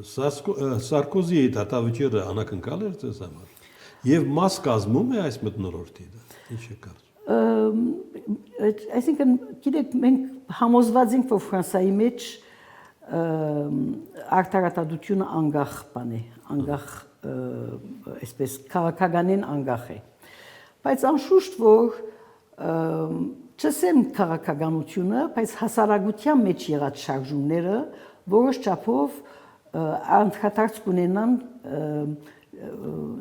Սարկոզիի դատավճիռը անակնկալ էր ձեզ համար։ Եվ մաս կազմում է այս մթնոլորտի դա։ Ինչ է կարծում։ Այսինքն, գիտեք, մենք համոզված ենք, որ Ֆրանսայի մեջ արտարատադրությունը անգախ բան է, անգախ, այսպես քաղաքականին անգախ է։ Բայց անշուշտ որ չսեմ քաղաքականությունը, բայց հասարակության մեջ եղած շարժումները որոշ չափով անդրադարձ կունենան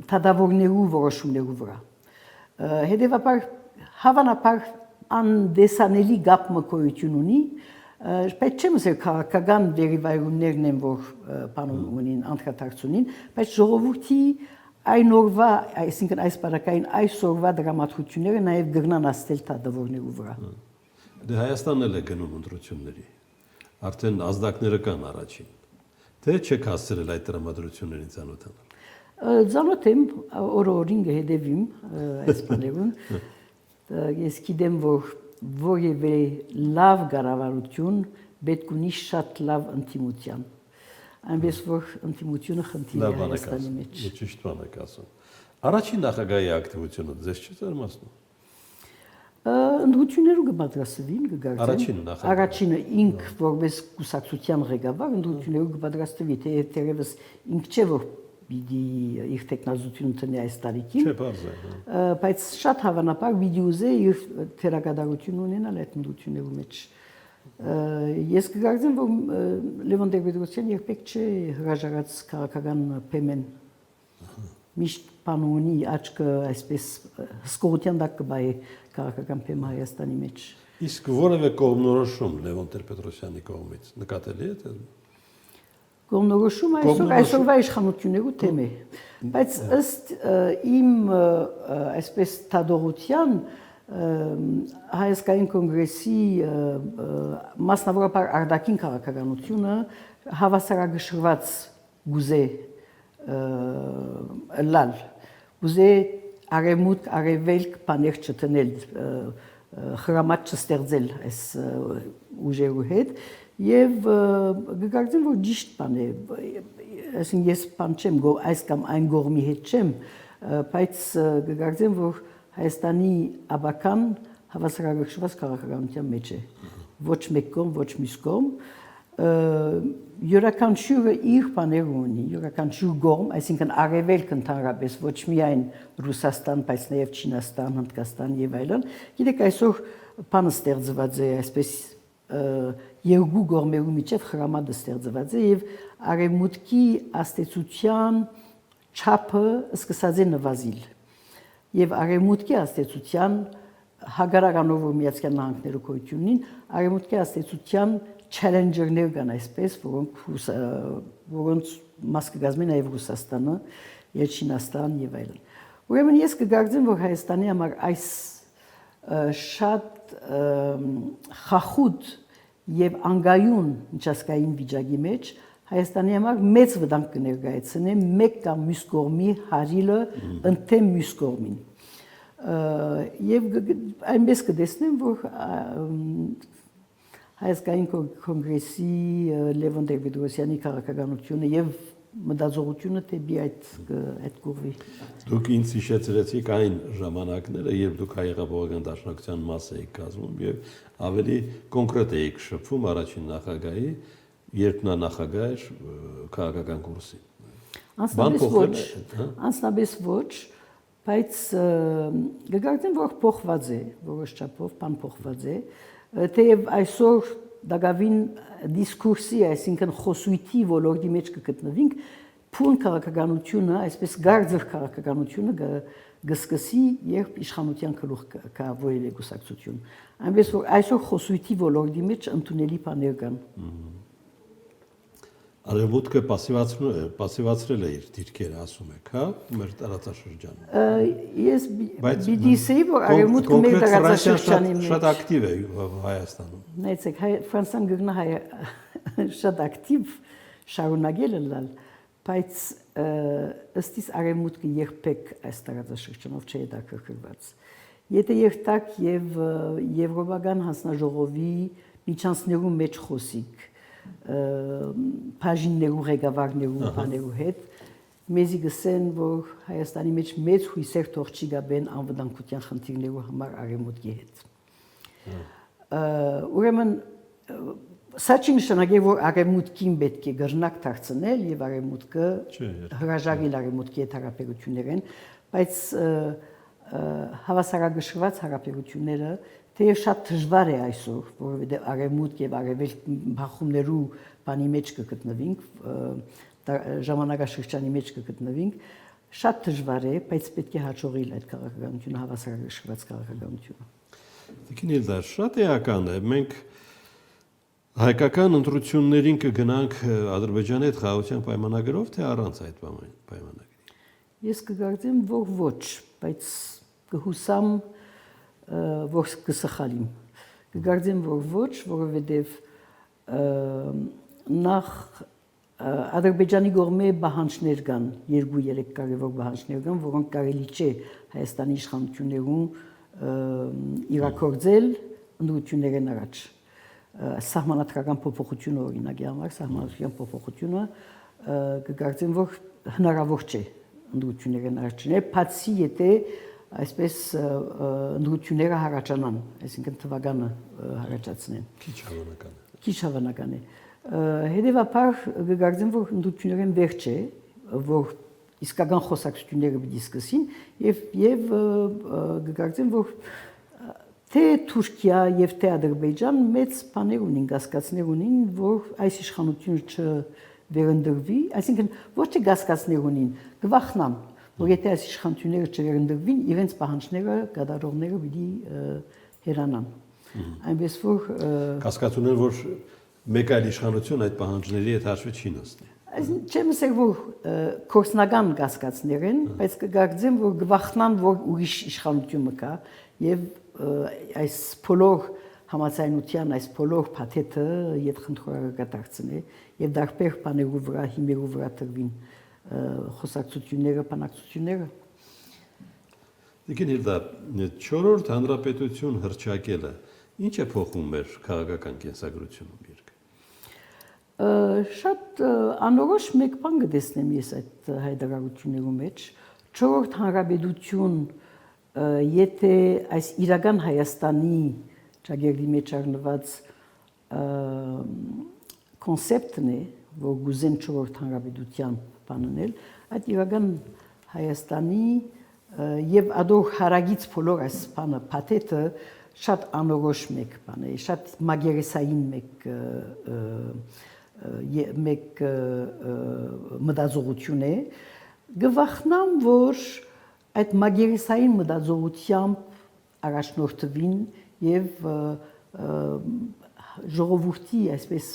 թադավորներու որոշումներու վրա։ Հետևաբար հավանաբար անդեսանելի գապ մկոյություն ունի, բայց չեմ ասել քաղաքական դերիվայրումներն են, որ բան ունին, անդրադարձ ունին, բայց ժողովրդի այն օրվա, այսինքն այս բարակային այսօրվա դրամատուրգությունները նաև գրնան ասել թադավորներու վրա։ Դե Հայաստանն էլ է գնում ընտրությունների։ Արդեն ազդակները կան առաջին։ Թե չեք հասցրել այդ տրամադրություններին ծանոթանալ։ Ծանոթ եմ, օրորին կհետևիմ այս բաներուն։ Ես գիտեմ, որ որևէ լավ կառավարություն պետք ունի շատ լավ ընդդիմություն։ Այնպես որ ընդդիմությունը խնդիր է Հայաստանի մեջ։ Ճիշտ բան եք ասում։ Առաջին նախագահի ակտիվությունը ձեզ չի զարմացնում։ Ընդդիմությունները կպատրաստվին, կգործեն։ Առաջինը ինք որպես կուսակցության ղեկավար ընդդիմությունները կպատրաստվի, թերևս ինք չէ որ պիտի իր տեխնազությունը տնի այս տարիքին։ Չէ, բարձ է։ Բայց շատ հավանաբար պիտի ուզե իր թերակատարություն ունենալ այդ ընդդիմությունների մեջ։ Ես կգործեմ, որ Լևոն Տեր-Պետրոսյան երբեք չէ հրաժարած քաղաքական փեմեն։ Միշտ բան ունի աչքը այսպես հսկողության տակ կբայի քաղաքական փեմ Հայաստանի մեջ։ Իսկ որևէ կողմնորոշում Լևոն Տեր-Պետրոսյանի կողմից նկատելի է թե։ Կողմնորոշում այսօրվա իշխանություններու թեմ է։ Բայց ըստ իմ այսպես թադողության Հայաստանի կոնգրեսի մասնավորապես արտաքին քաղաքականությունը հավասարակշռված գուզե լալ գուզե արևմուտք արևելք բաներ չտնել խրամատ չստեղծել այս ուժերու հետ եւ գկարծեմ որ ճիշտ բան է այսինքն ես բան չեմ այս կամ այն գողմի հետ չեմ բայց գկարծեմ որ Հայաստանի աբական հավասարակշռված քաղաքականության մեջ է ոչ մեկ կողմ ոչ մյուս կողմ յուրաքանչյուրը իր բաները ունի յուրաքանչյուր կողմ այսինքն արևելք ընդհանրապես ոչ միայն Ռուսաստան բայց նաև Չինաստան Հնդկաստան եւ այլն գիտեք այսօր բանը ստեղծված է այսպես երկու կողմերու միջև խրամատը ստեղծված է եւ արևմուտքի աստեցության չափը սկսած է նվազիլ եւ արևմուտքի աստեցության հագարականով որ Միացյալ Նահանգները գոյություն ունին արևմուտքի աստեցության challenger-ներ կան այսպես որոնց մաս կգազմի նաեւ Ռուսաստանը եւ Չինաստան եւ այլն ուրեմն ես կգործեմ որ Հայաստանի համար այս շատ խախուտ եւ անգայուն միջազգային վիճակի մեջ Հայաստանի համար մեծ վտանգ կներկայացնի մեկ կամ մյուս կողմի հարիլը ընդդեմ մյուս կողմին եւ այնպես կտեսնեմ որ Հայաստանի կոնգրեսի Լևոն Տեր-Պետրոսյանի քաղաքականությունը եւ մտածողությունը դեպի այդ կողմի Դուք ինձ հիշեցրեցիք այն ժամանակները երբ դուք հայեղապողական դաշնակցության մաս էիք կազմում եւ ավելի կոնկրետ էիք շփվում առաջին նախագահի երբ նա նախագահ էր քաղաքական կուրսի անձնապես ոչ բայց գկարծեմ որ փոխված է որոշ չափով բան փոխված է թեև այսօր դակավին դիսկուրսի այսինքն խոսույթի ոլորտի մեջ կգտնվենք փուն քաղաքականությունը այսպես գարձր քաղաքականությունը գսկսի երբ իշխանության գլուխ կավորել է գուսակցություն այնպես որ այսօր խոսույթի ոլորտի մեջ ընդունելի բաներ կան Արևմուտքը պասիվացրել է իր դիրքերը, ասում եք, հա, մեր տարածաշրջանում։ Ես պիտի ասեի, որ Արևմուտքը մեր տարածաշրջանի մեջ շատ ակտիվ է Հայաստանում։ Նայեցեք, Ֆրանսիան գտնա շատ ակտիվ շարունակել լալ, բայց ըստ իս Արևմուտքը երբեք այս տարածաշրջանով չի հետաքրքրված։ Եթե երթակ եւ եվրոպական հանձնաժողովի միջանցներու մեջ խոսիկ բաժիններու ղեկավարներու բաներու հետ մեզի գսեն որ Հայաստանի մեջ մեծ հույսեր թող չի գաբեն անվտանգության խնդիրներու համար արևմուտքի հետ ուրեմն սա չի նշանակի որ արևմուտքին պետք է գռնակ դարձնել եւ արևմուտքը հրաժարել արևմուտքի հետ հարաբերություններեն բայց հավասարակշռված հարաբերությունները թե շատ դժվար է այսօր, որովհետև արևմուտք եւ արևելք բախումներու բանի մեջ կգտնվենք, ժամանակաշրջանի մեջ կգտնվենք, շատ դժվար է, բայց պետք է հաջողել այդ քաղաքականությունը, հավասարակշռված քաղաքականությունը։ Տիկին Իլդար, շատ էական է, մենք հայկական ընտրություններին կգնանք Ադրբեջանի հետ խաղաղության պայմանագրով, թե առանց այդ պայմանագրի։ Ես կգործեմ, որ ոչ, բայց կհուսամ որ կսխալիմ։ Կգործեմ, որ ոչ, որովհետև նախ Ադրբեջանի կողմէ բանջներ կան, 2-3 կարևոր բանջներ կան, որոնք կարելի չէ Հայաստանի իշխանություններուն իրակորձել ընտրություններեն առաջ։ Սահմանադրական փոփոխությունը օրինակի համար, սահմանադրական փոփոխությունը կգործեմ, որ հնարավոր չէ ընտրություններեն առաջ չներ, բացի եթե այսպես ընտրությունները հարաճանան, այսինքն թվականը հարաճացնեն։ Քիչ հավանական է։ Հետևաբար կգործեմ, որ ընտրություններն վերջ է, որ իսկական խոսակցությունները պիտի սկսին եւ կգործեմ, որ թե Թուրքիա եւ թե Ադրբեջան մեծ բաներ ունին, կասկածներ ունին, որ այս իշխանությունը չվերընտրվի, այսինքն ոչ թե կասկածներ ունին, կվախնան, որ եթե այս իշխանությունները չվերընտրվին, իրենց պահանջները կատարողները պիտի հեռանան։ Այնպես որ կասկած ունեն, որ մեկ այլ իշխանություն այդ պահանջների հետ հաշվի չի նստի։ Չեմ ասել, որ կորսնական կասկածներ են, բայց կգործեմ, որ կվախնան, որ ուրիշ իշխանություն կա եւ այս բոլոր համաձայնության այս բոլոր փաթեթը իդ խնդրողը կդարձնի եւ դարբեր բաներու վրա հիմերու վրա տրվին խոսակցությունները, բանակցությունները։ Տիկին Իլդար, 4-րդ հանրապետություն հռչակելը ինչ է փոխում մեր քաղաքական կենսագրությունում երկը։ Շատ անորոշ մեկ բան կտեսնեմ ես այդ հայտարարություններու մեջ 4-րդ հանրապետություն եթե այս իրական Հայաստանի ճագերդի մեջ առնված կոնցեպտն է, որ գուզեն 4-րդ հանրապետության բանանել, այդ իրական Հայաստանի եւ ադոր հարագից բոլոր այս բանը փաթեթը շատ անորոշ մեկ բան է, շատ մագերեսային մեկ մտածողություն է, գվախնամ, որ այդ մագերեսային մտածողությամբ առաջնորդվին եւ ժողովրդի այսպես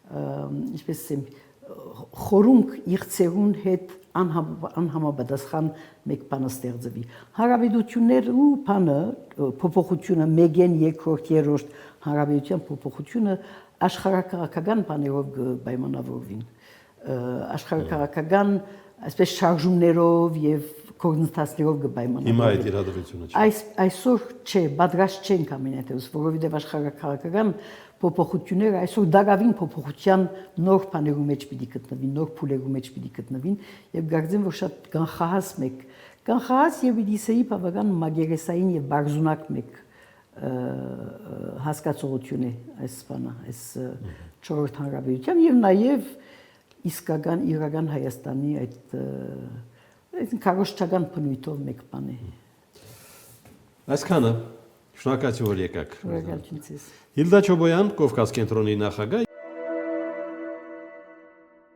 ինչպես ասեմ խորունկ իղծերուն հետ անհամապատասխան մեկ բան ստեղծվի։ Հարաբերություններու բանը փոփոխությունը մեգեն երկրորդ երրորդ հարաբերության փոփոխությունը աշխարհակաղակական բաներով պայմանավորվին։ Աշխարհակաղակական այսպես շարժումներով եւ կողմնացներով կպայմանավորվին։ Հիմա այդ իրադրությունը չէ։ Այսօր չէ, պատրաստ չենք ամենատեղս, որովհետեւ աշխարհակաղակական փոփոխությունները այսօր դակավին փոփոխության նոր բաներու մեջ պիտի գտնվին, նոր փուլերու մեջ պիտի գտնվին եւ գարձեմ որ շատ կանխահաս մեկ կանխահաս եւ իդիսեի բավական մագերեսային եւ բարձունակ մեկ հասկացողություն է այս բանը, այս 4-րդ հանրապետության եւ նաեւ իսկական իրական Հայաստանի այդ կարոշչական բնույթով մեկ բան է։ Այսքանը շնորհակալություն որ եկաք։ Շնորհակալություն ձեզ։ Հիլդա Չոբոյան, Կովկաս կենտրոնի նախագահ